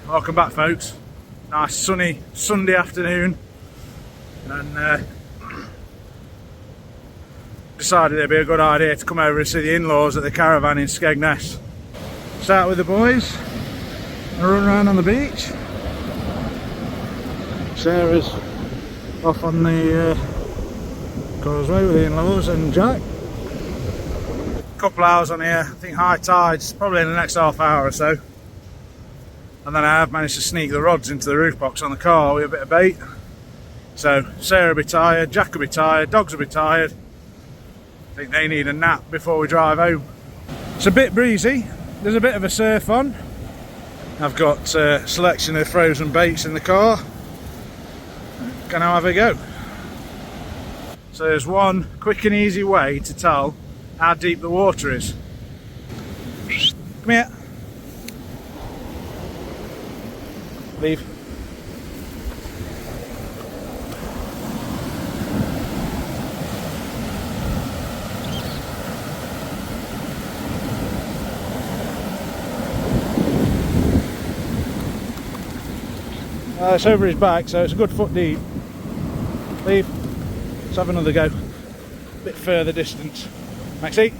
Welcome back, folks. Nice sunny Sunday afternoon, and decided it'd be a good idea to come over and see the in-laws at the caravan in Skegness. Start with the boys and run around on the beach. Sarah's off on the causeway with the in-laws and Jack. Couple hours on here. I think high tide's probably in the next half hour or so. And then I have managed to sneak the rods into the roof box on the car with a bit of bait. So Sarah will be tired, Jack will be tired, dogs will be tired. I think they need a nap before we drive home. It's a bit breezy, there's a bit of a surf on. I've got a selection of frozen baits in the car. Gonna have a go. So there's one quick and easy way to tell how deep the water is. Come here. Leave. It's over his back, so it's a good foot deep. Leave. Let's have another go. A bit further distance. Maxie.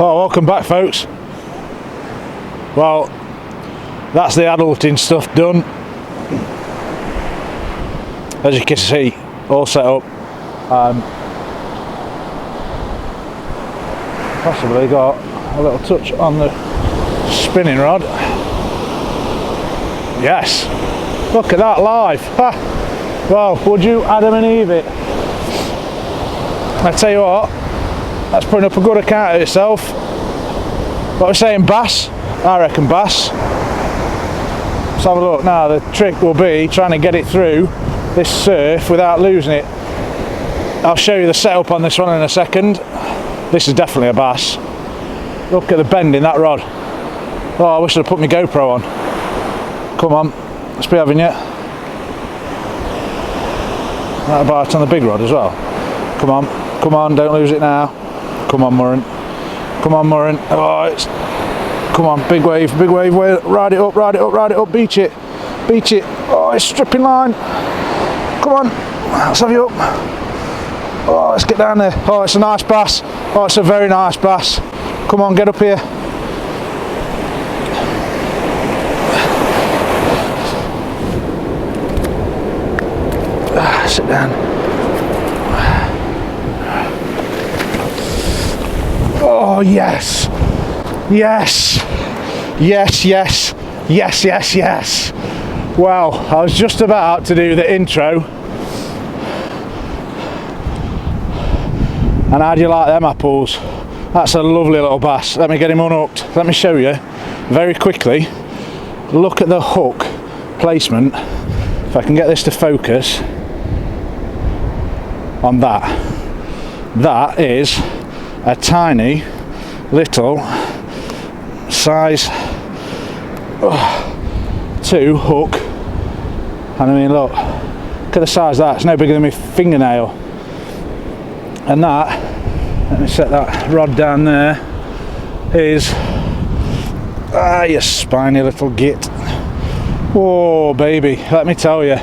Oh, welcome back, folks. Well, that's the adulting stuff done. As you can see, all set up. Possibly got a little touch on the spinning rod. Yes, look at that live. Ha. Well, would you Adam and Eve it? I tell you what, that's putting up a good account of itself. What we're saying, bass? I reckon bass. Let's have a look. Now the trick will be trying to get it through this surf without losing it. I'll show you the setup on this one in a second. This is definitely a bass. Look at the bend in that rod. Oh, I wish I'd put my GoPro on. Come on, let's be having you. That bite on the big rod as well. Come on, don't lose it now. Come on, Murren. Come on, Murren. Oh, it's... Come on, big wave, ride it up, beach it. Oh, it's stripping line. Come on, let's have you up. Oh, let's get down there. Oh, it's a nice bass. Oh, it's a very nice bass. Come on, get up here. Sit down. Oh, yes. Yes. Well, I was just about to do the intro. And how do you like them apples? That's a lovely little bass. Let me get him unhooked. Let me show you very quickly. Look at the hook placement. If I can get this to focus on that. That is a tiny little size 2 hook. And I mean, look at the size of that. It's no bigger than my fingernail. And that, let me set that rod down there, is you spiny little git. Oh baby, let me tell you.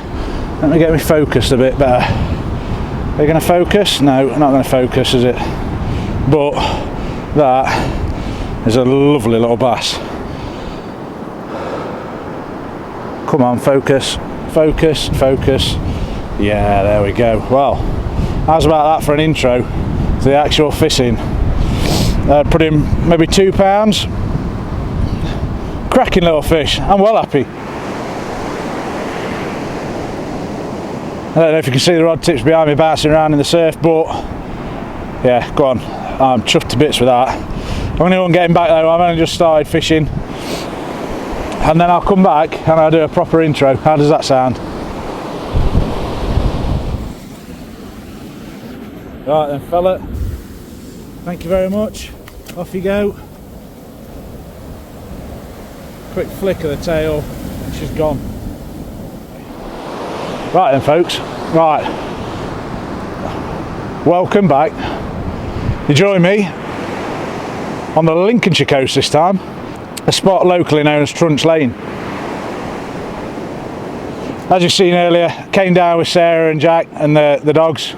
Let me get me focused a bit better. Are you going to focus? No, not going to focus, is it? But that is a lovely little bass. Come on, focus. Yeah, there we go. Well, how's about that for an intro to the actual fishing? Put in maybe £2. Cracking little fish. I'm well happy. I don't know if you can see the rod tips behind me bouncing around in the surf, but yeah, go on. I'm chuffed to bits with that. I'm going to go and get him back though. I've only just started fishing, and then I'll come back and I'll do a proper intro. How does that sound? Right then, fella, thank you very much. Off you go. quick flick of the tail, and she's gone. Right then folks, right, welcome back. You join me on the Lincolnshire coast this time, a spot locally known as Trunch Lane. As you've seen earlier, came down with Sarah and Jack and the dogs.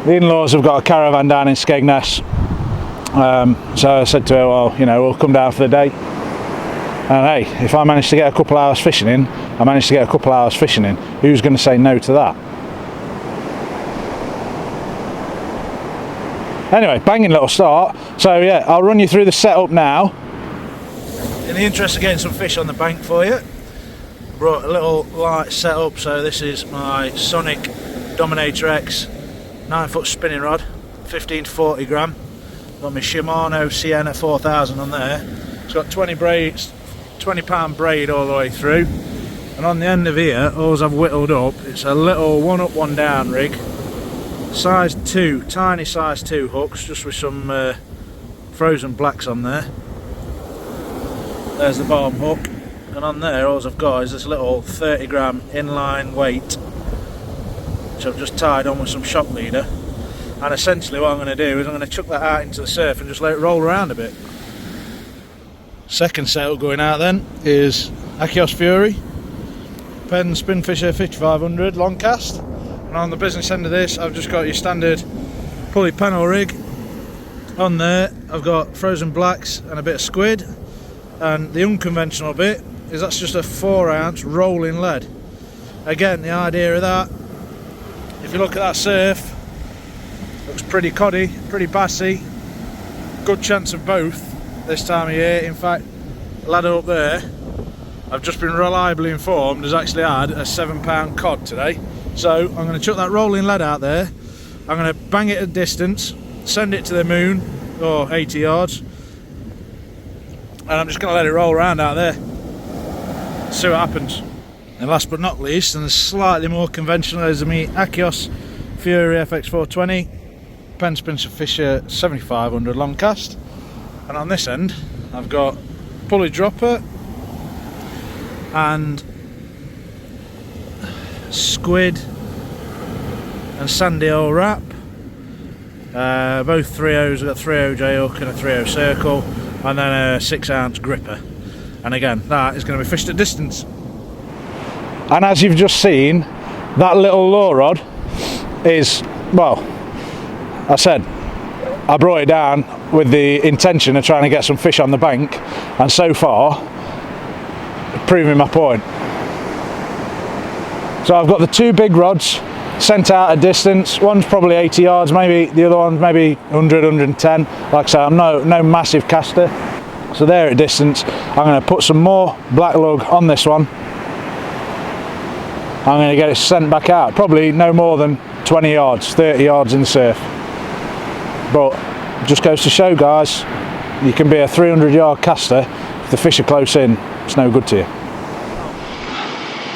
The in-laws have got a caravan down in Skegness, so I said to her, well, you know, we'll come down for the day. And hey, if I manage to get a couple hours fishing in, I managed to get a couple hours fishing in. Who's going to say no to that? Anyway, banging little start. So yeah, I'll run you through the setup now. In the interest of getting some fish on the bank for you, brought a little light setup. So this is my Sonic Dominator X 9-foot spinning rod, 15 to 40 gram. Got my Shimano Sienna 4000 on there. It's got 20 braids, 20-pound braid all the way through. And on the end of here, all I've whittled up, it's a little one up, one down rig. Size 2, tiny size 2 hooks, just with some frozen blacks on there. There's the bottom hook. And on there, all I've got is this little 30 gram inline weight, which I've just tied on with some shock leader. And essentially what I'm going to do is I'm going to chuck that out into the surf and just let it roll around a bit. Second setup going out then is Achios Fury Penn Spinfisher 5500 long cast, and on the business end of this I've just got your standard pulley panel rig. On there I've got frozen blacks and a bit of squid, and the unconventional bit is that's just a 4-ounce rolling lead. Again, the idea of that, if you look at that surf, looks pretty coddy, pretty bassy, good chance of both this time of year. In fact, the lad up there, I've just been reliably informed, has actually had a 7-pound cod today. So I'm going to chuck that rolling lead out there, I'm going to bang it at distance, send it to the moon, or 80 yards, and I'm just going to let it roll around out there, see what happens. And last but not least, and slightly more conventional, is the Achios Fury FX420 Penn Spinfisher 7500 long cast. And on this end I've got pulley dropper and squid and sandy old wrap, both 3.0s. I've got 3.0 J hook and a 3.0 circle, and then a 6-ounce gripper. And again, that is going to be fished at distance. And as you've just seen, that little lure rod is, well, I said I brought it down with the intention of trying to get some fish on the bank, and so far proving my point. So I've got the two big rods sent out at distance. One's probably 80 yards, maybe the other one's maybe 100, 110. Like I say, I'm no massive caster, so they're at distance. I'm going to put some more black lug on this one. I'm going to get it sent back out, probably no more than 20 yards, 30 yards in the surf. But just goes to show, guys, you can be a 300-yard caster. If the fish are close in, it's no good to you.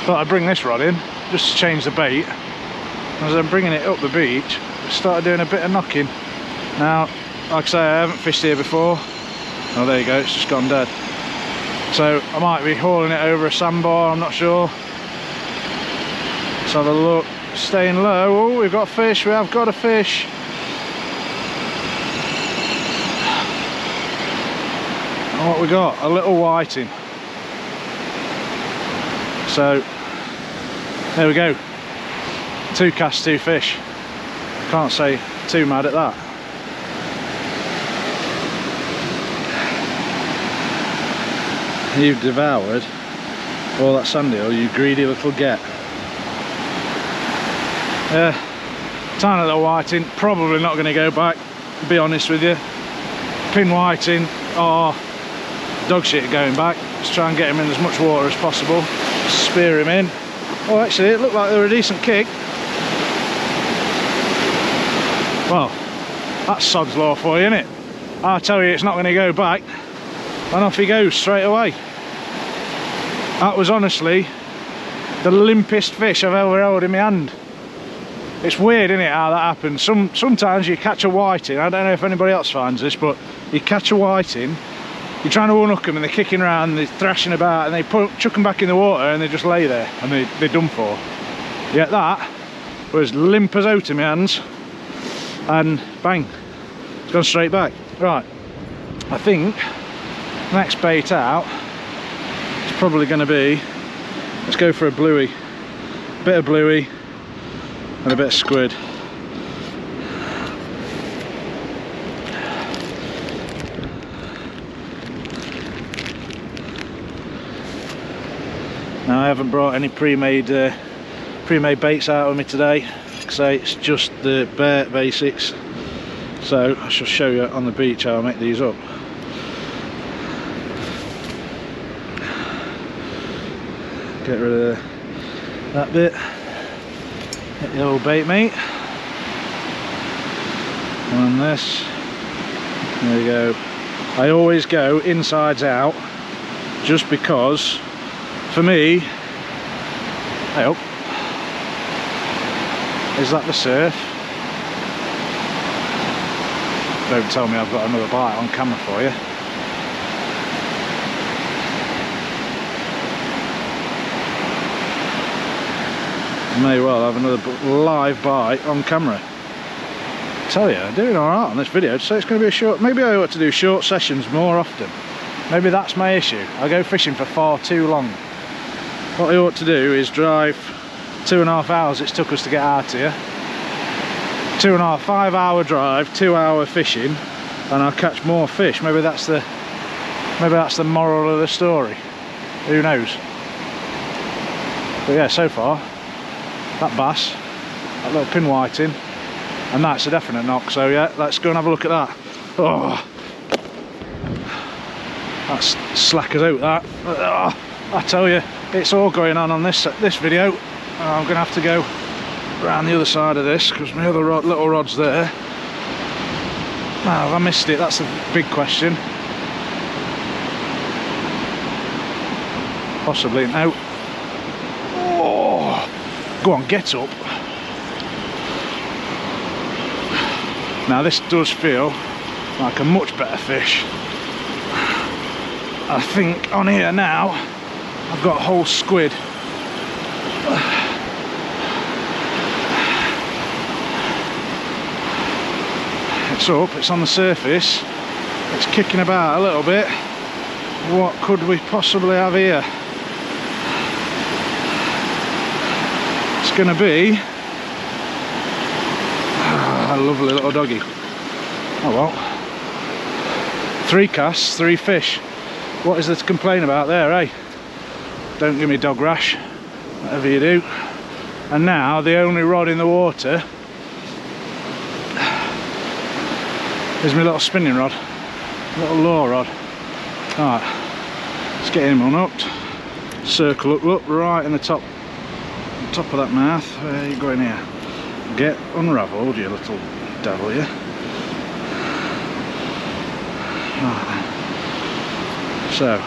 Thought I'd bring this rod in just to change the bait. As I'm bringing it up the beach, I started doing a bit of knocking. Now, like I say, I haven't fished here before. Oh, there you go, it's just gone dead. So I might be hauling it over a sandbar, I'm not sure. Let's have a look. Staying low. Oh, we've got fish, we have got a fish. And what we got? A little whiting. So there we go. 2 casts, 2 fish. Can't say too mad at that. You've devoured all that sand eel, you greedy little get. Yeah, tiny little whiting, probably not going to go back, to be honest with you. Pin whiting are dog shit going back. Just try and get him in as much water as possible. Spear him in. Oh, actually, it looked like they were a decent kick. Well, that's sod's law for you, isn't it? I tell you, it's not going to go back. And off he goes straight away. That was honestly the limpest fish I've ever held in my hand. It's weird, isn't it, how that happens. Sometimes you catch a whiting, I don't know if anybody else finds this, but you catch a whiting you're trying to unhook them and they're kicking around, they're thrashing about, and they chuck them back in the water and they just lay there and they're done for. Yet that was limp as out in my hands, and bang, it's gone straight back. Right, I think next bait out is probably going to be, let's go for a bluey, bit of bluey and a bit of squid. Now I haven't brought any pre-made baits out with me today, so it's just the bare basics. So I shall show you on the beach how I make these up. Get rid of that bit. Get the old bait meat. And this. There we go. I always go insides out, just because, for me, hey up. Is that the surf? Don't tell me I've got another bite on camera for you. May well have another live bite on camera. I tell you, I'm doing alright on this video, so it's going to be a short, maybe I ought to do short sessions more often. Maybe that's my issue. I go fishing for far too long. What I ought to do is drive 2.5 hours it's took us to get out here. 2.5, 5 hour drive, 2 hour fishing, and I'll catch more fish. Maybe that's the moral of the story. Who knows? But yeah, so far, that bass, that little pin whiting, and that's a definite knock. So yeah, let's go and have a look at that. Oh, that's slack as out, that. Oh, I tell you, it's all going on this video. I'm gonna have to go around the other side of this because my other little rod's there. Now, have I missed it? That's a big question. Possibly. No. Oh, go on, get up. Now this does feel like a much better fish. I think on here now I've got a whole squid. It's up, it's on the surface, it's kicking about a little bit. What could we possibly have here? It's going to be a lovely little doggy. Oh well, 3 casts, 3 fish. What is there to complain about there, eh? Don't give me dog rash, whatever you do. And now the only rod in the water is my little spinning rod, little lure rod. Alright, let's get him unhooked. Circle up, look, right in the top of that mouth. Where are you going here? Get unravelled, you little devil, you. Right. So,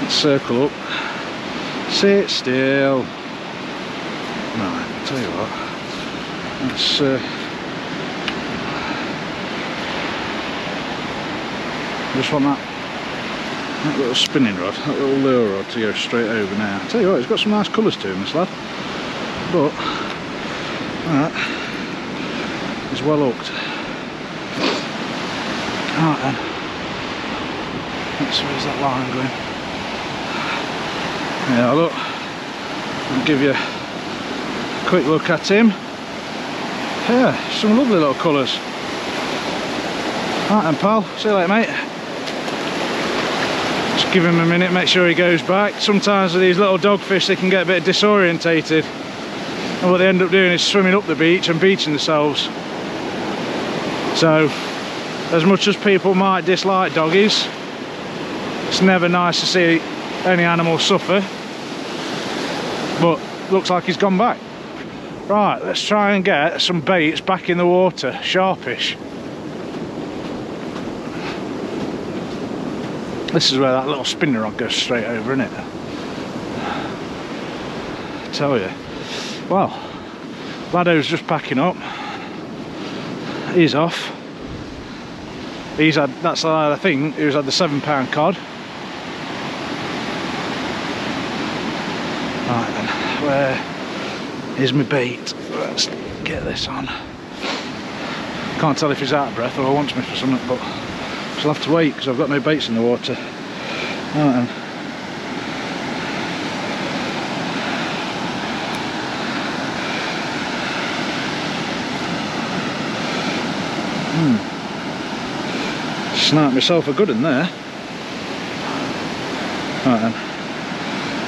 let's circle up. Sit still. Right, I'll tell you what. Let's just want that little spinning rod, that little lure rod to go straight over now. I'll tell you what, it's got some nice colours to him, this lad. But that is well hooked. Alright then. Where's that line going? Yeah, look. I'll give you a quick look at him. Yeah, some lovely little colours. Alright then, pal. See you later, mate. Just give him a minute, make sure he goes back. Sometimes with these little dogfish they can get a bit disorientated, and what they end up doing is swimming up the beach and beaching themselves. So, as much as people might dislike doggies, it's never nice to see any animal suffer. But looks like he's gone back. Right, let's try and get some baits back in the water, sharpish. This is where that little spinner rod goes straight over, isn't it? I tell you. Well, Lado's just packing up. He's off. He's had, that's I think, he's had the £7 cod. Right then, where is my bait? Let's get this on. Can't tell if he's out of breath or wants me for something, but I'll have to wait because I've got no baits in the water. Right then. Sniped myself a good one there. Right then,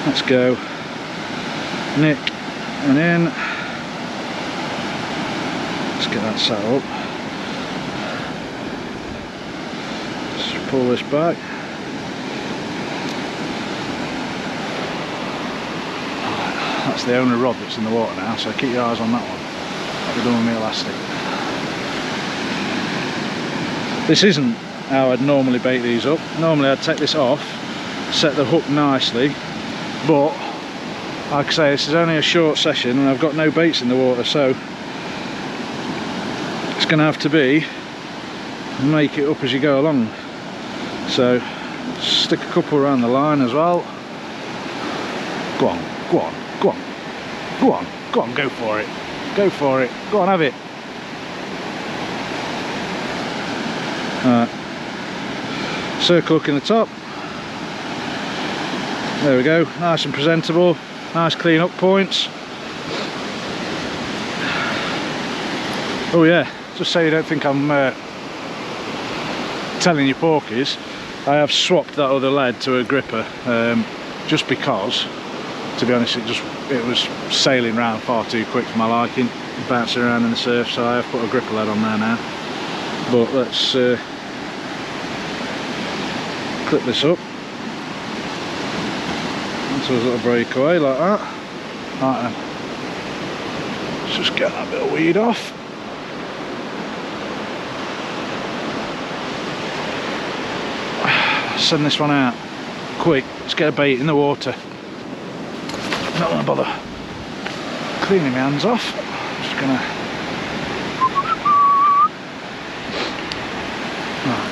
let's go. Nick and in. Let's get that set up. Let's pull this back. That's the only rod that's in the water now, so keep your eyes on that one. I'll be done with my elastic. This isn't how I'd normally bait these up. Normally I'd take this off, set the hook nicely, but like I say, this is only a short session and I've got no baits in the water, so it's going to have to be make it up as you go along. So stick a couple around the line as well. Go on, go on, go on, go on, go on, go for it, go for it, go on, have it. Circle hook in the top. There we go, nice and presentable, nice clean up points. Oh yeah, just so you don't think I'm telling you porkies, I have swapped that other lead to a gripper, just because, to be honest, it was sailing around far too quick for my liking, bouncing around in the surf, so I have put a gripper lead on there now. But let's clip this up into a little breakaway like that. Right then, let's just get that bit of weed off. Send this one out quick. Let's get a bait in the water. Not gonna bother cleaning my hands off. Just gonna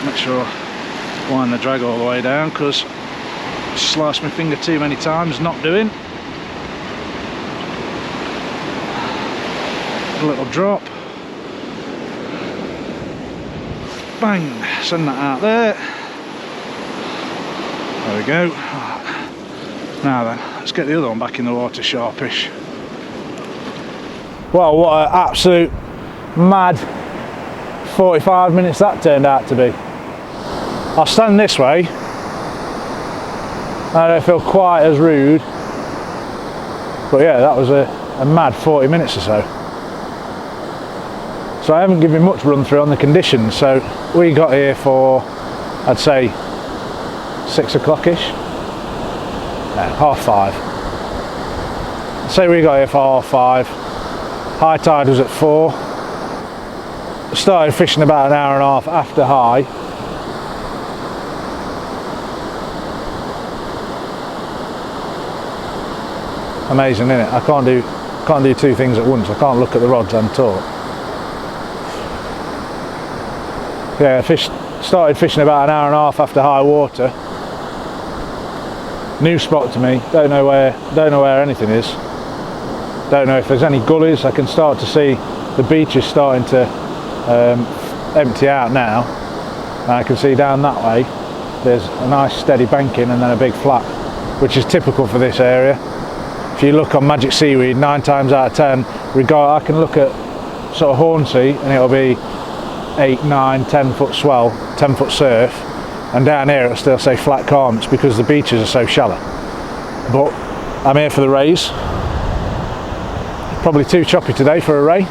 make sure wind the drag all the way down, because I sliced my finger too many times not doing. A little drop. Bang, send that out there. There we go. Now then, let's get the other one back in the water sharpish. Well, what an absolute mad 45 minutes that turned out to be. I'll stand this way. I don't feel quite as rude. But yeah, that was a mad 40 minutes or so. So I haven't given much run through on the conditions. So we got here for, I'd say, 6 o'clock-ish. No, 5:30. Say we got here for 5:30. High tide was at 4. Started fishing about an hour and a half after high. Amazing, isn't it? I can't do two things at once. I can't look at the rods and talk. Yeah, started fishing about an hour and a half after high water. New spot to me. Don't know where anything is. Don't know if there's any gullies. I can start to see the beach is starting to empty out now. And I can see down that way there's a nice steady banking and then a big flat, which is typical for this area. If you look on Magic Seaweed, 9 times out of 10, I can look at sort of Hornsea and it'll be 8, 9, 10 foot swell, 10 foot surf, and down here it'll still say flat calm. It's because the beaches are so shallow. But I'm here for the rays. Probably too choppy today for a ray,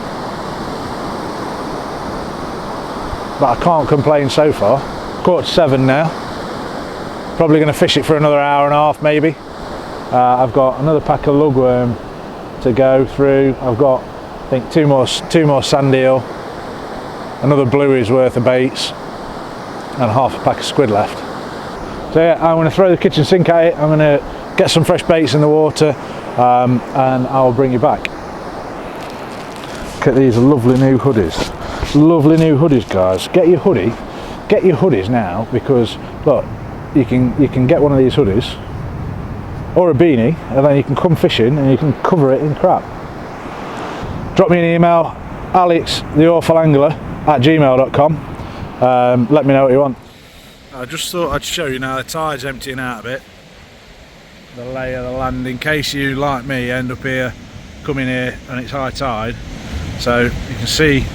but I can't complain so far. 7:15 now. Probably going to fish it for another hour and a half maybe. I've got another pack of lugworm to go through. I've got, I think, two more sand eel, another bluey's worth of baits, and half a pack of squid left. So yeah, I'm going to throw the kitchen sink at it. I'm going to get some fresh baits in the water, and I'll bring you back. Look at these lovely new hoodies. Lovely new hoodies, guys. Get your hoodie get your hoodies now, because look, you can get one of these hoodies or a beanie, and then you can come fishing and you can cover it in crap. Drop me an email, alextheorphalangler@gmail.com. Let me know what you want. I just thought I'd show you now the tide's emptying out a bit, the lay of the land, in case you, like me, end up here, coming here and it's high tide. So you can see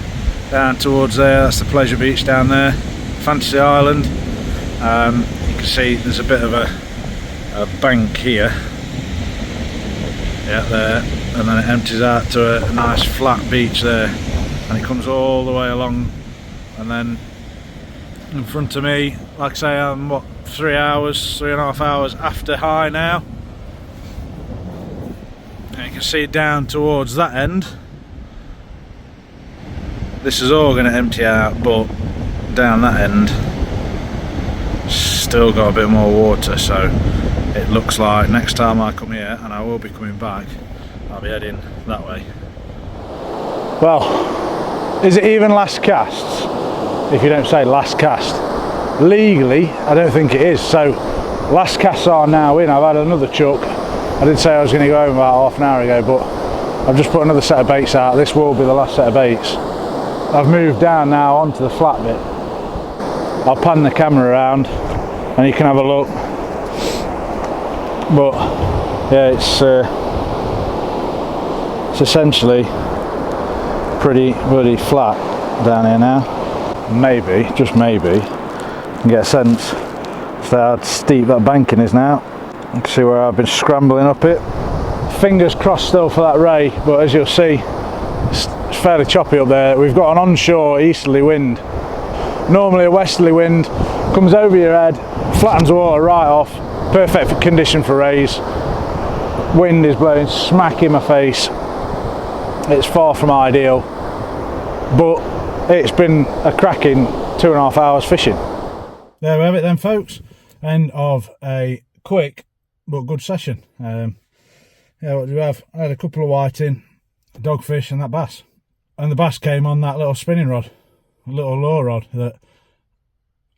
down towards there, that's the pleasure beach down there, Fantasy Island. You can see there's a bit of a bank here, yeah, there, and then it empties out to a nice flat beach there, and it comes all the way along, and then in front of me, like I say, I'm what, 3.5 hours after high now, and you can see down towards that end. This is all going to empty out, but down that end still got a bit more water, so it looks like next time I come here, and I will be coming back, I'll be heading that way. Well, is it even last casts if you don't say last cast? Legally, I don't think it is. So last casts are now in. I've had another chuck. I did say I was going to go home about half an hour ago, but I've just put another set of baits out. This will be the last set of baits. I've moved down now onto the flat bit. I'll pan the camera around and you can have a look. But yeah, it's essentially pretty bloody flat down here now. Maybe, just maybe, you can get a sense of how steep that banking is now. You can see where I've been scrambling up it. Fingers crossed still for that ray, but as you'll see, it's fairly choppy up there. We've got an onshore easterly wind. Normally a westerly wind comes over your head, flattens the water right off. Perfect condition for rays. Wind is blowing smack in my face. It's far from ideal, but it's been a cracking 2.5 hours fishing. There we have it then, folks. End of a quick but good session. Yeah, what do we have? I had a couple of whiting, dogfish and that bass. And the bass came on that little spinning rod, a little lure rod that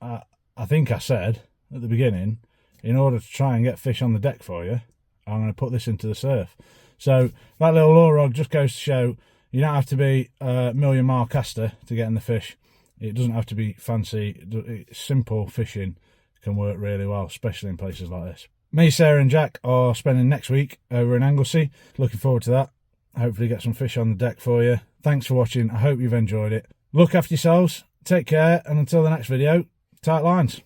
I think I said at the beginning, in order to try and get fish on the deck for you, I'm going to put this into the surf. So that little lure rod just goes to show you don't have to be a million-mile caster to get in the fish. It doesn't have to be fancy. Simple fishing can work really well, especially in places like this. Me, Sarah and Jack are spending next week over in Anglesey. Looking forward to that. Hopefully get some fish on the deck for you. Thanks for watching. I hope you've enjoyed it. Look after yourselves. Take care. And until the next video, tight lines.